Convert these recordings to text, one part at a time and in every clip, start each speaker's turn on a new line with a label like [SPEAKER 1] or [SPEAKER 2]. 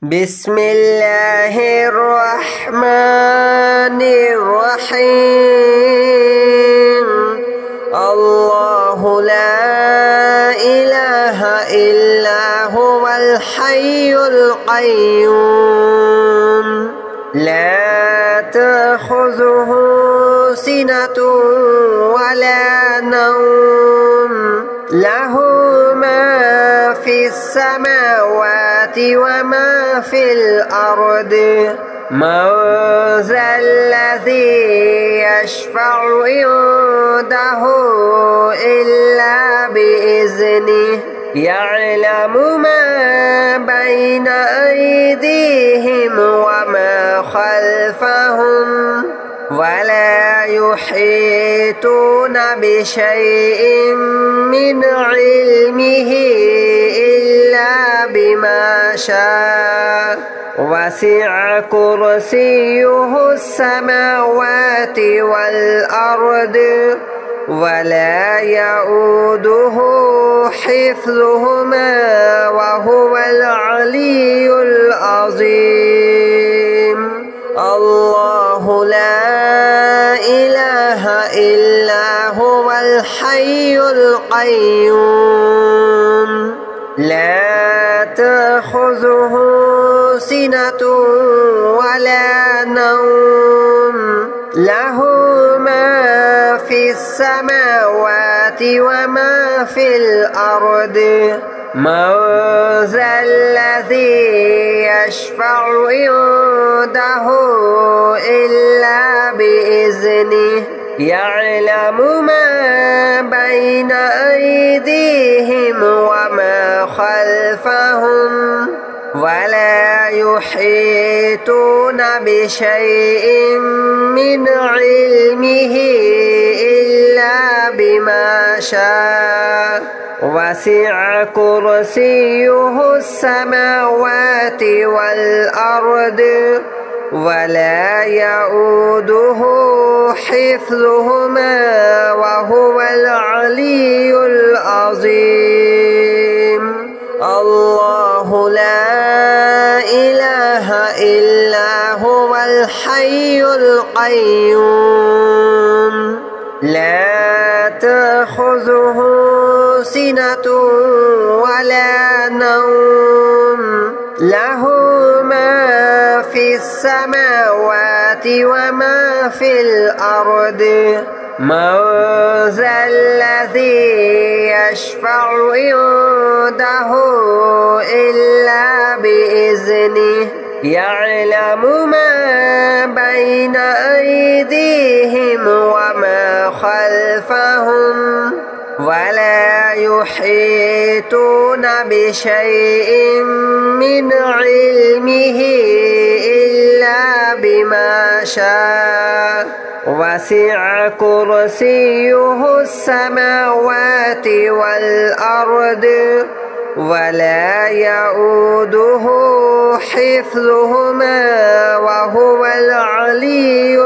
[SPEAKER 1] بسم الله الرحمن الرحيم. الله لا إله إلا هو الحي القيوم لا تأخذه سنة ولا نوم له ما في السماوات وما في الأرض من ذا الذي يشفع عنده إلا بإذنه يعلم ما بين أيديهم وما خلفهم ولا يحيطون بشيء من علمه إلا بما شاء وسع كرسيه السماوات والأرض ولا يؤوده حفظهما وهو العلي العظيم. الله لا إله إلا هو الحي القيوم لا تأخذه سنة ولا نوم له ما في السماوات وما في الأرض من ذا الذي يشفع عنده إلا بإذنه يعلم ما بين أيديهم وما خلفهم ولا يحيطون بشيء من علمه إلا بما شاء وسع كرسيه السماوات والأرض ولا يؤوده حفظهما وهو العلي العظيم. الله لا إله إلا هو الحي القيوم لا تأخذه سنة ولا نوم له ما في السماوات وما في الأرض من ذا الذي يشفع عنده إلا بإذنه يعلم ما بين أيديهم وما خلفهم ولا يحيطون بشيء من علمه إلا بما شاء وسع كرسيه السماوات والأرض ولا يؤوده حفظهما وهو العلي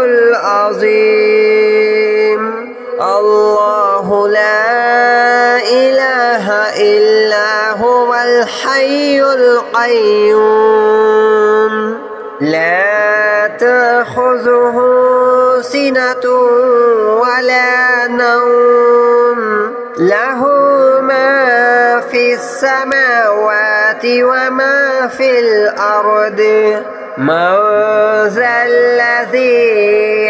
[SPEAKER 1] العظيم. الله لا إله إلا هو الحي القيوم لا تأخذه سنة ولا نوم له ما في السماوات وما في الأرض من ذا الذي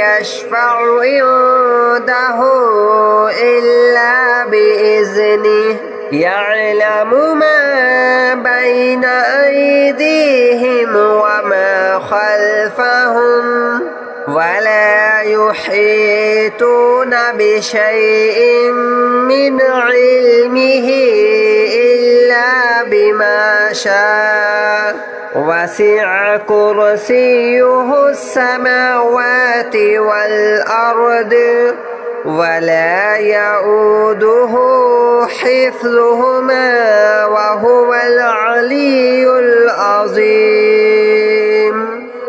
[SPEAKER 1] يشفع عنده إلا بإذنه يعلم ما بين أيديهم وما خلفهم ولا يحيطون بشيء من علمه إلا بما شاء وسع كرسيه السماوات والأرض ولا يؤوده حفظهما وهو العلي العظيم.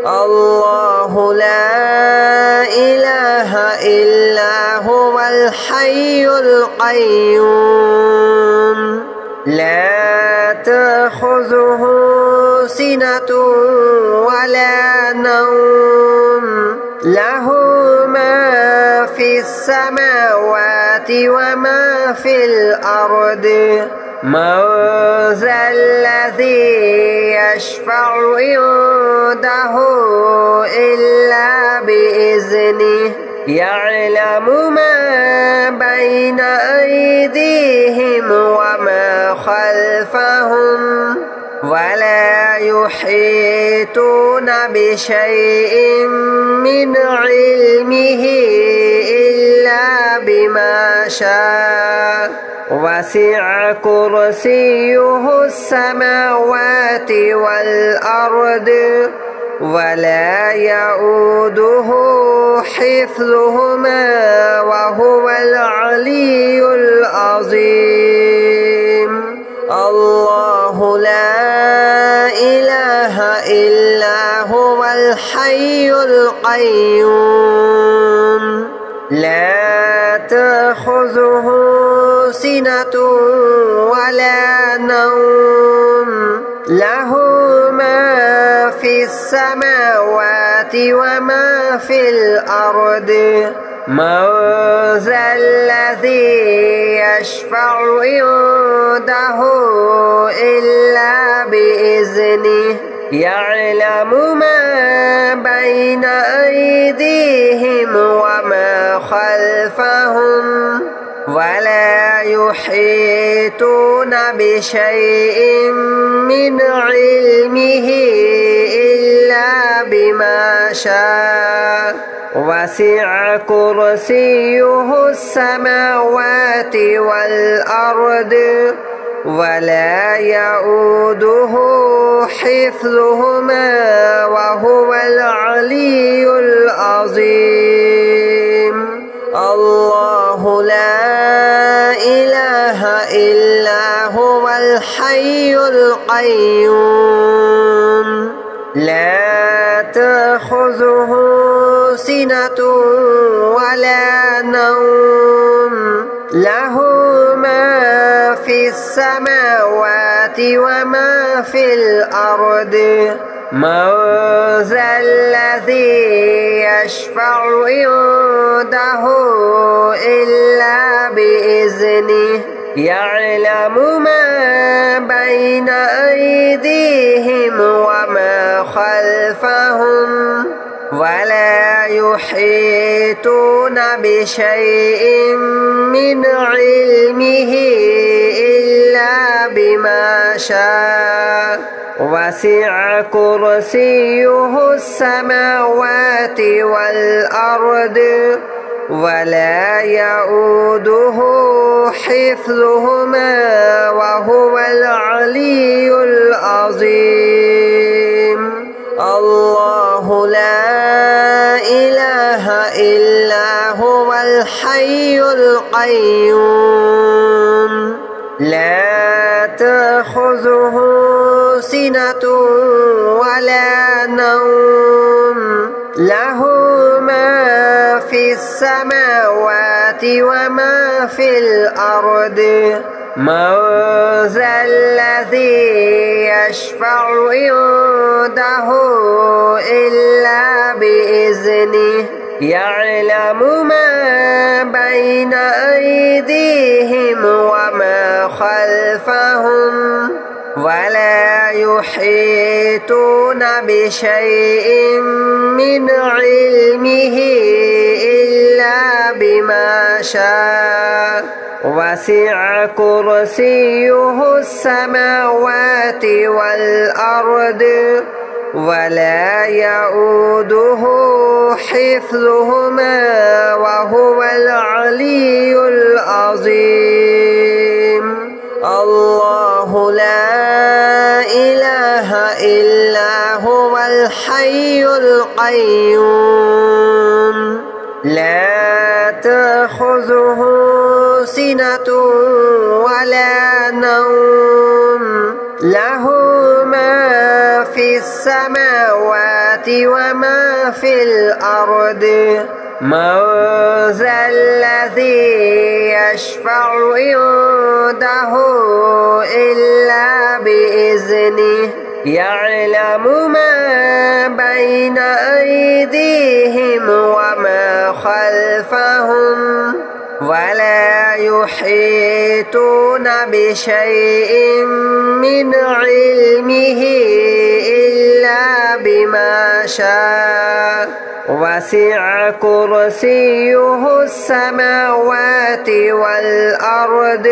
[SPEAKER 1] الله لا إله إلا هو الحي القيوم لا تأخذه سنة سِنَةٌ وَلَا نَوْمٌ لَهُ مَا فِي السَّمَاوَاتِ وَمَا فِي الْأَرْضِ مَنْ ذَا الَّذِي يَشْفَعُ عِنْدَهُ إِلَّا بِإِذْنِهِ يَعْلَمُ مَا بَيْنَ أَيْدِيهِمْ وَمَا خَلْفَهُمْ وَلَا يُحِيطُونَ بِشَيْءٍ مِّنْ عِلْمِهِ إِلَّا بِمَا شَاءَ وَسِعَ كُرْسِيُّهُ السَّمَاوَاتِ وَالْأَرْضَ وَلَا يَئُودُهُ حِفْظُهُمَا وَهُوَ الْعَلِيُّ الْعَظِيمُ الله لا إله إلا هو الحي القيوم لا تأخذه سنة ولا نوم له ما في السماوات وما في الأرض من ذا الذي يشفع عنده إلا بإذنه يعلم ما بين أيديهم وما خلفهم ولا يحيطون بشيء من علمه إلا بما شاء وسع كرسيه السماوات والأرض ولا يئوده حفظهما وهو العلي العظيم الله لا إله إلا هو الحي القيوم لا تأخذه سنة ولا نوم له ما في السماوات وما في الأرض من ذا الذي يشفع عنده إلا بإذنه يعلم ما بين أيديهم وما خلفهم ولا يحيطون بشيء من علمه إلا بما شاء وسع كرسيه السماوات والأرض ولا يئوده حفظهما وهو العلي العظيم الله لا إله إلا هو الحي القيوم لا تأخذه سنة ولا نوم له ما في السماوات وما في الأرض من ذا الذي يشفع عنده إلا بإذنه يعلم ما بين أيديهم وما خلفهم ولا يحيطون بشيء من علمه إلا بما شاء وسع كرسيه السماوات والأرض ولا يئوده حفظهما وهو العلي العظيم الله لا إله إلا هو الحي القيوم لا تأخذه سنة ولا نوم له ما في السماوات وما في الأرض من ذا الذي يشفع عنده إلا بإذنه يعلم ما بين أيديهم وما خلفهم ولا يحيطون بشيء من علمه إلا بما شاء وسع كرسيه السماوات والأرض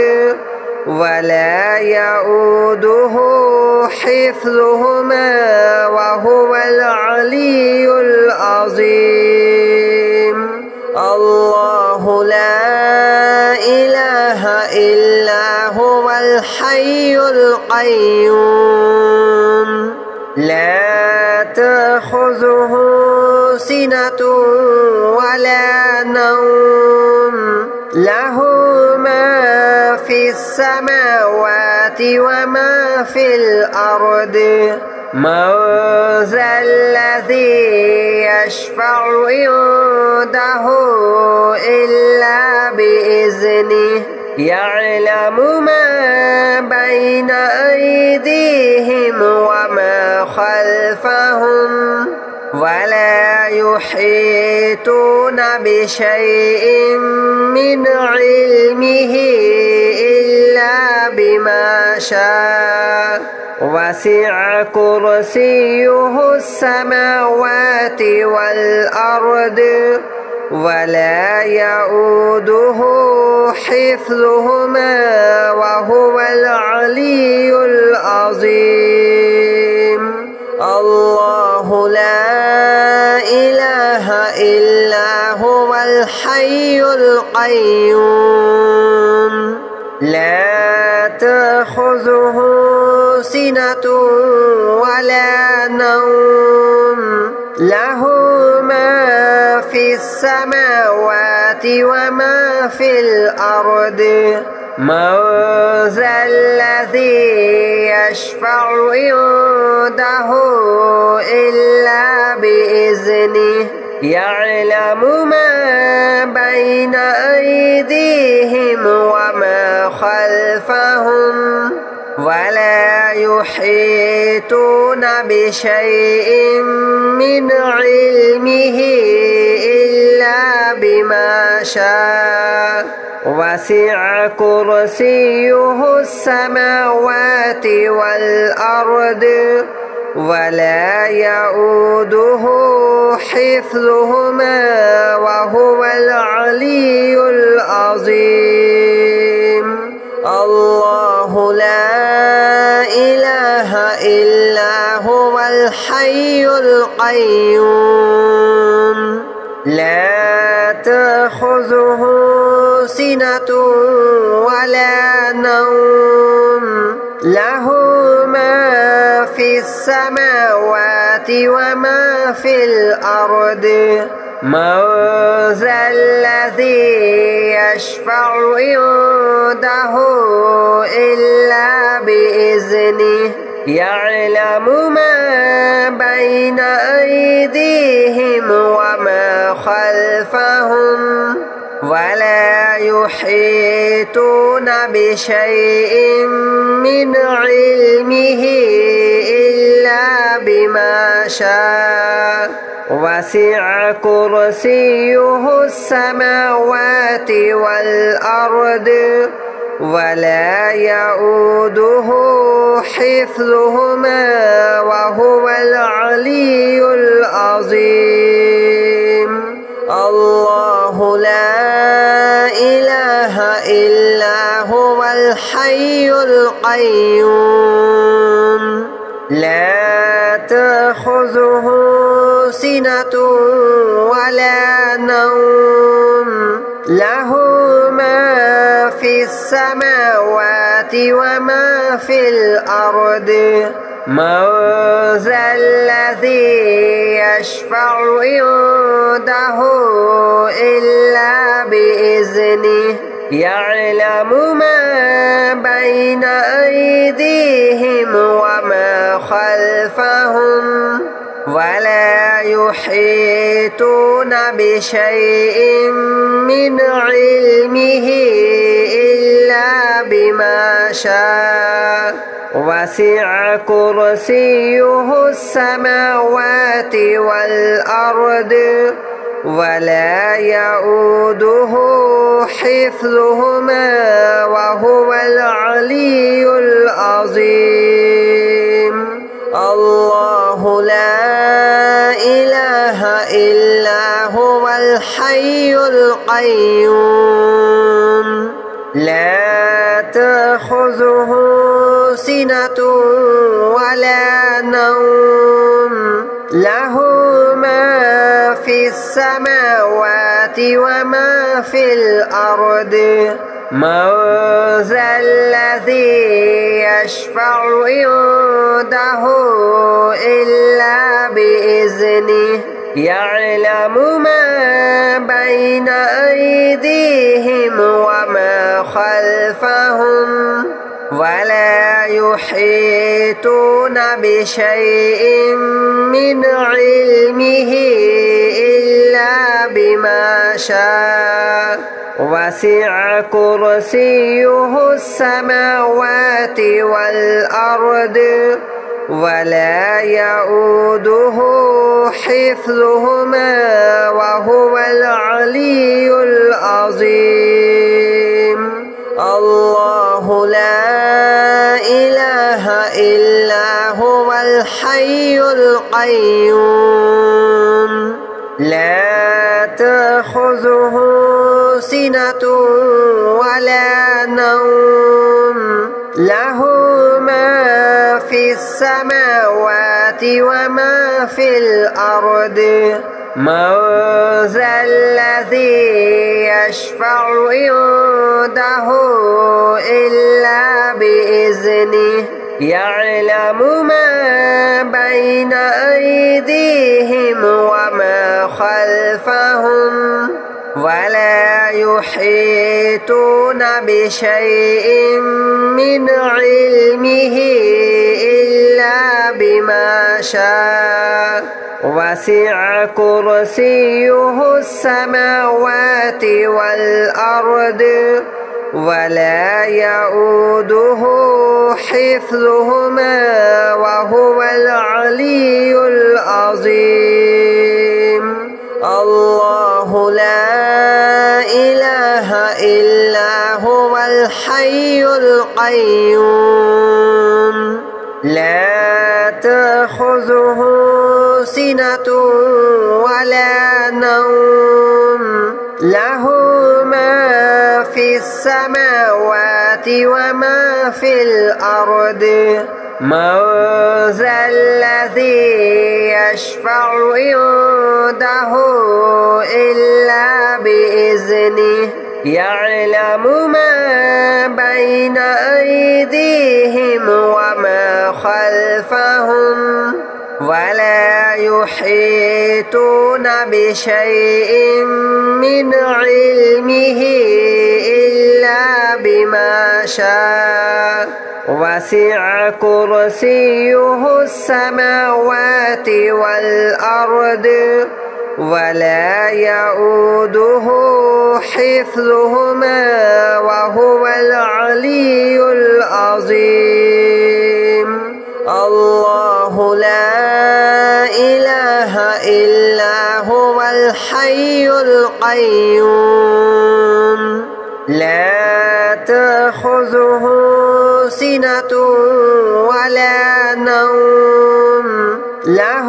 [SPEAKER 1] ولا يؤوده حفظهما وهو العلي العظيم الله لا إله إلا هو الحي القيوم لا تأخذه سنة ولا نوم له ما في السماوات وما في الأرض من ذا الذي يشفع عنده إلا بإذنه يعلم ما بين أيديهم وما خلفهم ولا يحيطون بشيء من علمه إلا بما شاء وسع كرسيه السماوات والأرض ولا يؤوده حفظهما وهو العلي العظيم الله لا إله إلا هو الحي القيوم لا تأخذه سنة ولا نوم له ما في السماوات وما في الأرض من ذا الذي يشفع عنده إلا بإذنه يعلم ما بين أيديهم وما خلفهم ولا يحيطون بشيء من علمه إلا بما شاء وسع كرسيه السماوات والأرض ولا يؤوده حفظهما وهو العلي العظيم الله لا إله إلا هو الحي القيوم لا تأخذه سنة ولا نوم له ما في السماوات وما في الأرض من ذا الذي يشفع عنده إلا بإذنه يعلم ما بين أيديهم وما خلفهم ولا يحيطون بشيء من علمه إلا بما شاء وسع كرسيه السماوات والأرض ولا يؤوده حفظهما وهو العلي العظيم الله لا إله إلا هو الحي القيوم لا تأخذه سنة ولا نوم له ما في السماوات وما في الأرض من ذا الذي يشفع عنده إلا بإذنه يعلم ما بين أيديهم وما خلفهم ولا يحيطون بشيء من علمه إلا بما شاء وسع كرسيه السماوات والأرض ولا يؤوده حفظهما وهو العلي العظيم. الله لا إله إلا هو الحي القيوم لا تأخذه سنة ولا نوم له ما في السماوات وما في الأرض من ذا الذي يشفع عنده إلا بإذنه يعلم ما بين أيديهم وما خلفهم ولا يحيطون بشيء من علمه إلا بما شاء وسع كرسيه السماوات والأرض ولا يؤوده حفظهما وهو العلي العظيم. الله لا إله إلا هو الحي القيوم لا تأخذه سنة ولا نوم له ما في السماوات وما في الأرض من ذا الذي يشفع عنده إلا بإذنه يعلم ما بين أيديهم وما خلفهم ولا يحيطون بشيء من علمه إلا بما شاء وسع كرسيه السماوات والأرض ولا يؤوده حفظهما وهو العلي العظيم. الله لا إله إلا هو الحي القيوم لا تأخذه سنة ولا نوم له ما في السماوات وما في الأرض من ذا الذي يشفع عنده إلا بإذنه يعلم ما بين أيديهم وما خلفهم ولا يحيطون بشيء من علمه إلا بما شاء وسع كرسيه السماوات والأرض ولا يؤوده حفظهما وهو العلي العظيم. الله لا إله إلا هو الحي القيوم لا تأخذه سنة ولا نوم له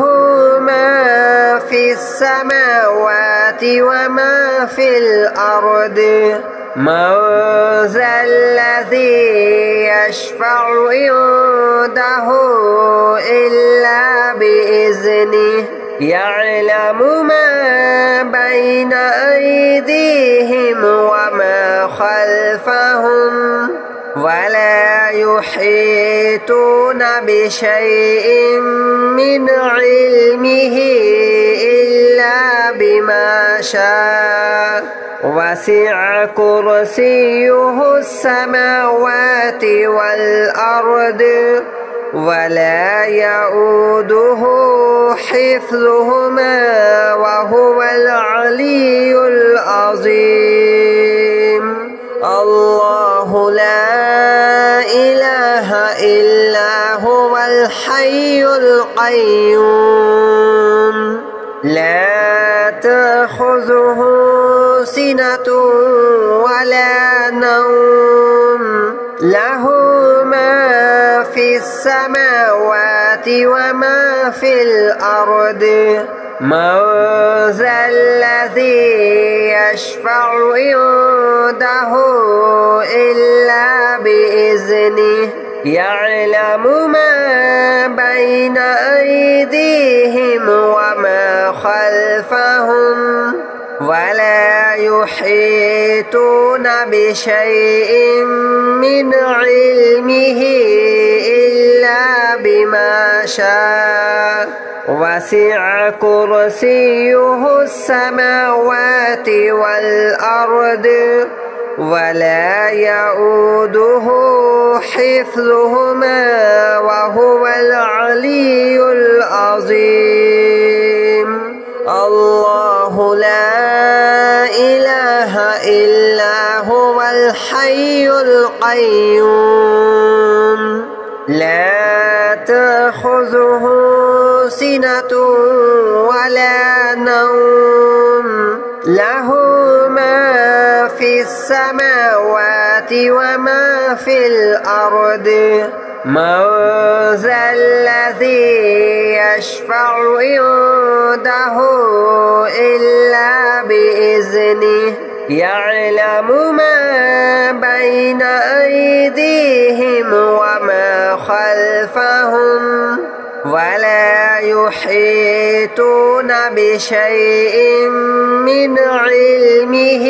[SPEAKER 1] ما في السماوات وما في الأرض من ذا الذي يشفع عنده إلا بإذنه يعلم ما بين أيديهم وما خلفهم ولا يحيطون بشيء من علمه إلا بما شاء وسع كرسيه السماوات والأرض ولا يؤوده حفظهما وهو العلي العظيم. الله لا إله إلا القيوم لا تأخذه سنة ولا نوم له ما في السماوات وما في الأرض من ذا الذي يشفع عنده إلا بإذنه يعلم ما بين أيديهم وما خلفهم ولا يحيطون بشيء من علمه إلا بما شاء وسع كرسيه السماوات والأرض ولا يؤوده حفظهما وهو العلي العظيم الله لا إله إلا هو الحي القيوم لا تأخذه سنة ولا نوم له ما في السماوات وما في الأرض من ذا الذي يشفع عنده إلا بإذنه يعلم ما بين أيديهم وما خلفهم ولا يحيطون بشيء من علمه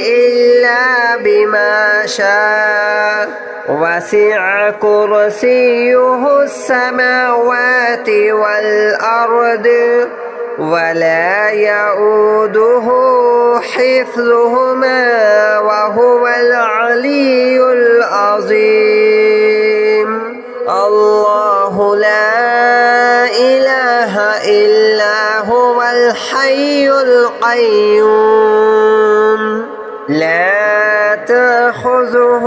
[SPEAKER 1] إلا بما شاء وسع كرسيه السماوات والأرض ولا يؤوده حفظهما وهو العلي العظيم الله لا إله إلا هو الحي القيوم لا تأخذه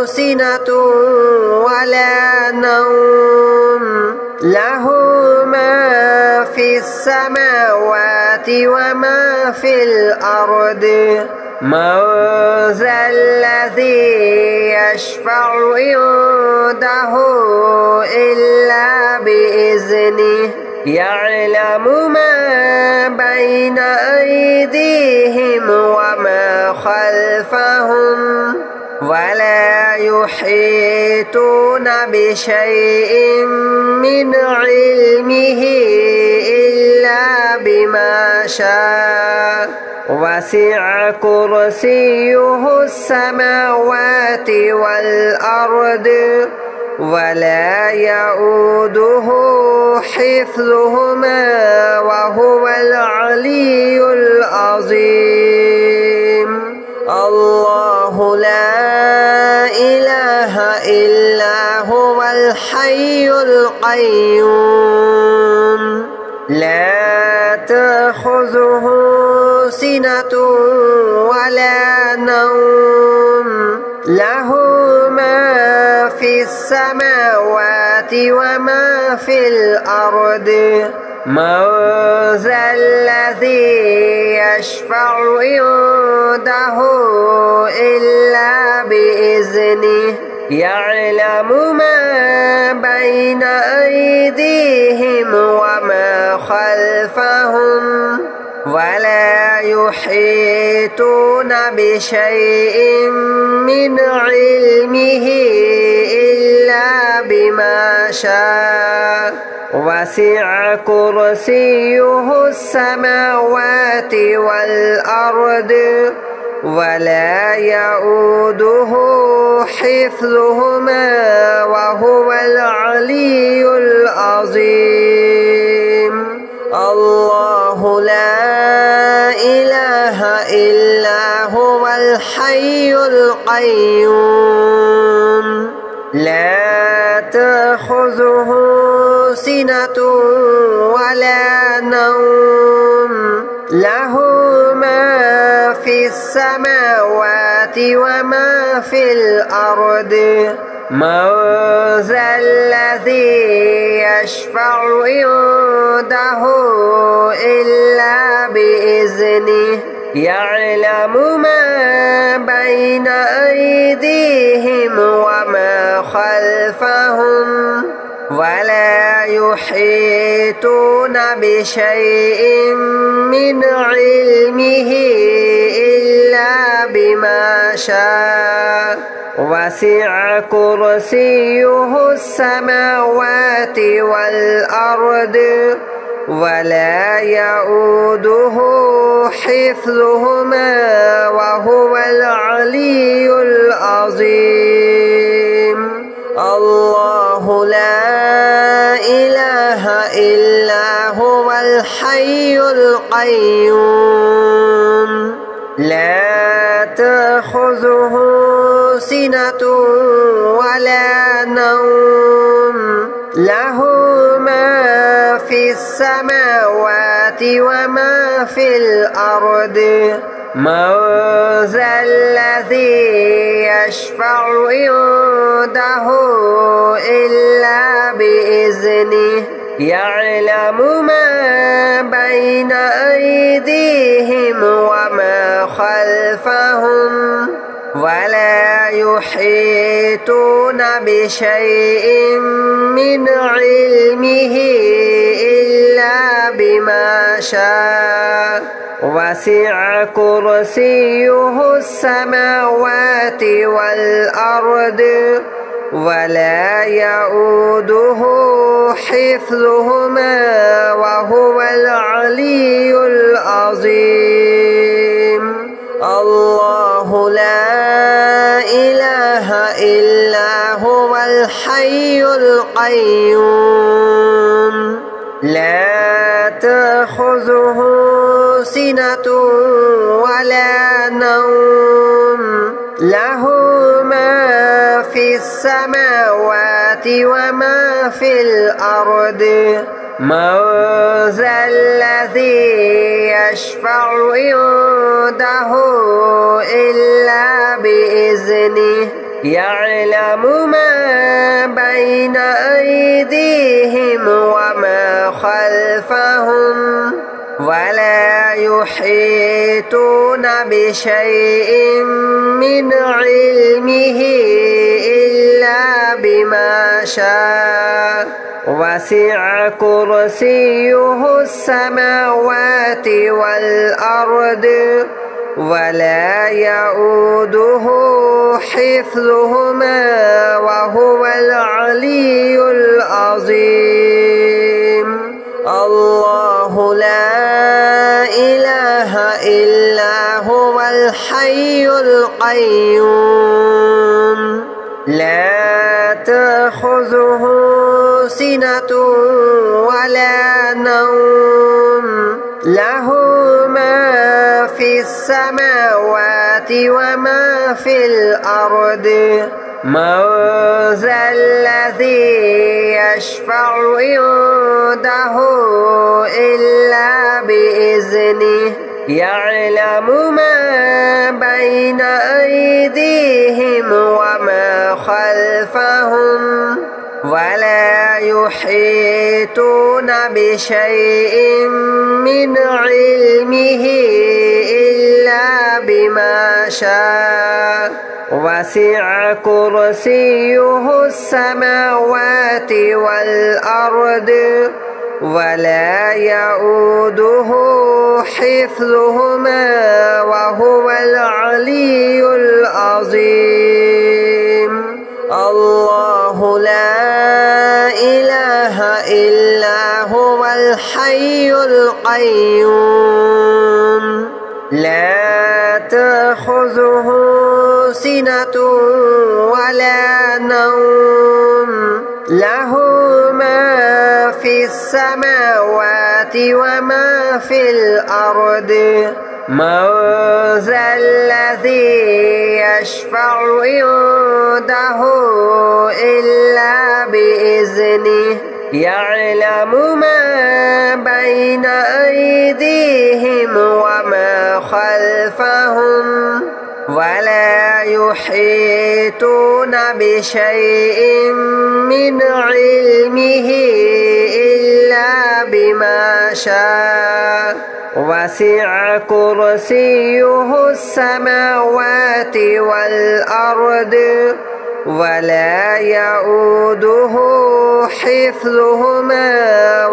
[SPEAKER 1] سنة ولا نوم له ما في السماوات وما في الأرض من ذا الذي يشفع عنده إلا بإذنه يعلم ما بين أيديهم وما خلفهم ولا يحيطون بشيء من علمه إلا بما شاء وسع كرسيه السماوات والأرض ولا يؤوده حفظهما وهو العلي العظيم الله لا إله إلا هو الحي القيوم لا تأخذه سنة ولا نوم له ما في السماوات وما في الأرض من ذا الذي يشفع عنده إلا بإذنه يعلم ما بين أيديهم وما خلفهم ولا يحيطون بشيء من علمه إلا بما شاء وسع كرسيه السماوات والأرض ولا يؤوده حفظهما وهو العلي العظيم الله لا إله إلا هو الحي القيوم لا تأخذه سنة ولا نوم له ما في السماوات وما في الأرض من ذا الذي يشفع عنده إلا بإذنه يعلم ما بين أيديهم وما خلفهم ولا يحيطون بشيء من علمه إلا بما شاء وسع كرسيه السماوات والأرض ولا يؤوده حفظهما وهو العلي العظيم الله لا إله إلا هو الحي القيوم لا تأخذه سنة ولا نوم له ما في السماوات وما في الأرض من ذا الذي يشفع عنده إلا بإذنه يعلم ما بين أيديهم وما خلفهم ولا يحيطون بشيء من علمه إلا بما شاء وسع كرسيه السماوات والأرض ولا يؤوده حفظهما وهو العلي العظيم الله لا إله إلا هو الحي القيوم لا تأخذه سنة ولا نوم له ما في السماوات وما في الأرض من ذا الذي يشفع عنده إلا بإذنه يعلم ما بين أيديهم وما خلفهم ولا يحيطون بشيء من علمه إلا بما شاء وسع كرسيه السماوات والأرض ولا يؤوده حفظهما وهو العلي العظيم الله لا إله إلا هو الحي القيوم لا تأخذه سنة ولا نوم له ما في السماوات وما في الأرض من ذا الذي يشفع عنده إلا بإذنه يعلم ما بين أيديهم وما خلفهم ولا يحيطون بشيء من علمه إلا بما شاء وسع كرسيه السماوات والأرض ولا يؤوده حفظهما وهو العلي العظيم الله لا إله إلا هو الحي القيوم لا تأخذه سنة ولا نوم له ما في السماوات وما في الأرض من ذا الذي يشفع عنده إلا بإذنه يعلم ما بين أيديهم وما خلفهم ولا يحيطون بشيء من علمه إلا إلا بما شاء وسع كرسيه السماوات والأرض ولا يؤوده حفظهما